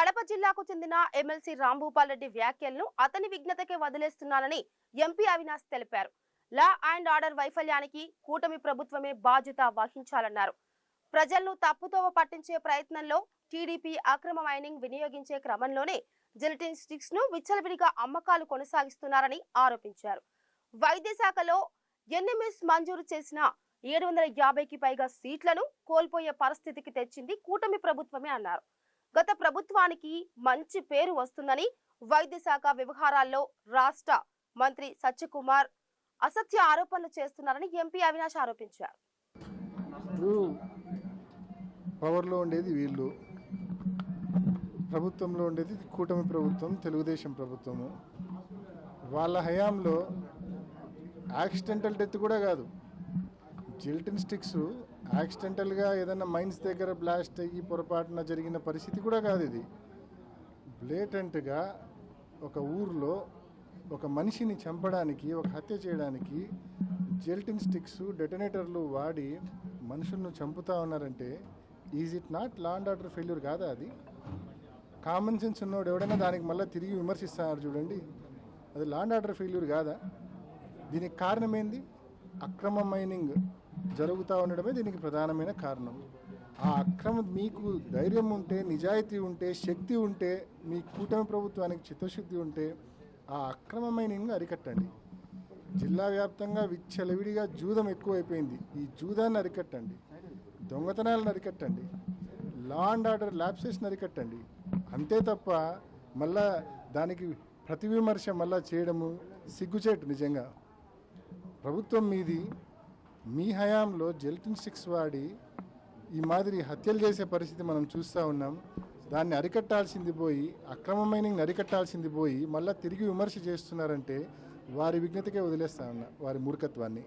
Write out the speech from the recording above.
కడప జిల్లాకు చెందిన ఎమ్మెల్సీ రాంభూపాల్ రెడ్డి వ్యాఖ్యలను అతని విఘ్నతకే వదిలేస్తున్నానని ఎంపీ అవినాష్ తెలిపారు. లా అండ్ ఆర్డర్ వైఫల్యానికి కూటమి ప్రభుత్వమే బాధ్యత వహించాలన్నారు. ప్రజలను తప్పుదోవ పట్టించే ప్రయత్నంలో టీడీపీ అక్రమ మైనింగ్ వినియోగించే క్రమంలోనే జిలెటిన్ స్టిక్స్ ను విచ్చలవిడిగా అమ్మకాలు కొనసాగిస్తున్నారని ఆరోపించారు. వైద్య శాఖలో ఎన్ఎంఎస్ మంజూరు చేసిన 750కి పైగా సీట్లను కోల్పోయే పరిస్థితికి తెచ్చింది కూటమి ప్రభుత్వమే అన్నారు. గత ప్రభుత్వానికి మంచి పేరు వస్తుందని, వైద్య శాఖ వ్యవహారాల్లో రాష్ట్ర మంత్రి సత్యకుమార్ అసత్య ఆరోపణలు చేస్తున్నారని ఎంపీ అవినాష్ ఆరోపించారు. పవర్లో ఉండేది వీళ్ళు, ప్రభుత్వంలో ఉండేది కూటమి ప్రభుత్వం, తెలుగుదేశం ప్రభుత్వము. వాళ్ళ హయాంలో యాక్సిడెంటల్ డెత్ కూడా కాదు, జిలెటిన్ స్టిక్స్ యాక్సిడెంటల్గా ఏదైనా మైన్స్ దగ్గర బ్లాస్ట్ అయ్యి పొరపాటున జరిగిన పరిస్థితి కూడా కాదు. ఇది బ్లేటెంట్గా ఒక ఊర్లో ఒక మనిషిని చంపడానికి, ఒక హత్య చేయడానికి జిలెటిన్ స్టిక్స్, డెటనేటర్లు వాడి మనుషులను చంపుతా ఉన్నారంటే is it not law and order failure కాదా? అది కామన్ సెన్స్ ఉన్నోడు ఎవడైనా దానికి మళ్ళీ తిరిగి విమర్శిస్తున్నారు చూడండి, అది లా అండ్ ఆర్డర్ ఫెయిల్యూర్ కాదా? దీనికి కారణం ఏంది? అక్రమ మైనింగ్ జరుగుతూ ఉండడమే దీనికి ప్రధానమైన కారణం. ఆ అక్రమం, మీకు ధైర్యం ఉంటే, నిజాయితీ ఉంటే, శక్తి ఉంటే, మీ కూటమి ప్రభుత్వానికి చిత్తశుద్ధి ఉంటే ఆ అక్రమ మైనింగ్ అరికట్టండి. జిల్లా వ్యాప్తంగా విచ్చలవిడిగా జూదం ఎక్కువైపోయింది. ఈ జూదాన్ని అరికట్టండి, దొంగతనాలను అరికట్టండి, లా అండ్ ఆర్డర్ ల్యాప్సెస్ని అరికట్టండి. అంతే తప్ప మళ్ళా దానికి ప్రతి విమర్శ మళ్ళా చేయడము సిగ్గుచేటు. నిజంగా ప్రభుత్వం మీది, మీ హయాంలో జిలెటిన్ స్టిక్స్ వాడి ఈ మాదిరి హత్యలు చేసే పరిస్థితి మనం చూస్తూ ఉన్నాం. దాన్ని అరికట్టాల్సింది పోయి, అక్రమ మైనింగ్ని అరికట్టాల్సింది పోయి మళ్ళీ తిరిగి విమర్శ చేస్తున్నారంటే వారి విఘ్నతకే వదిలేస్తా ఉన్నా, వారి మూర్ఖత్వాన్ని.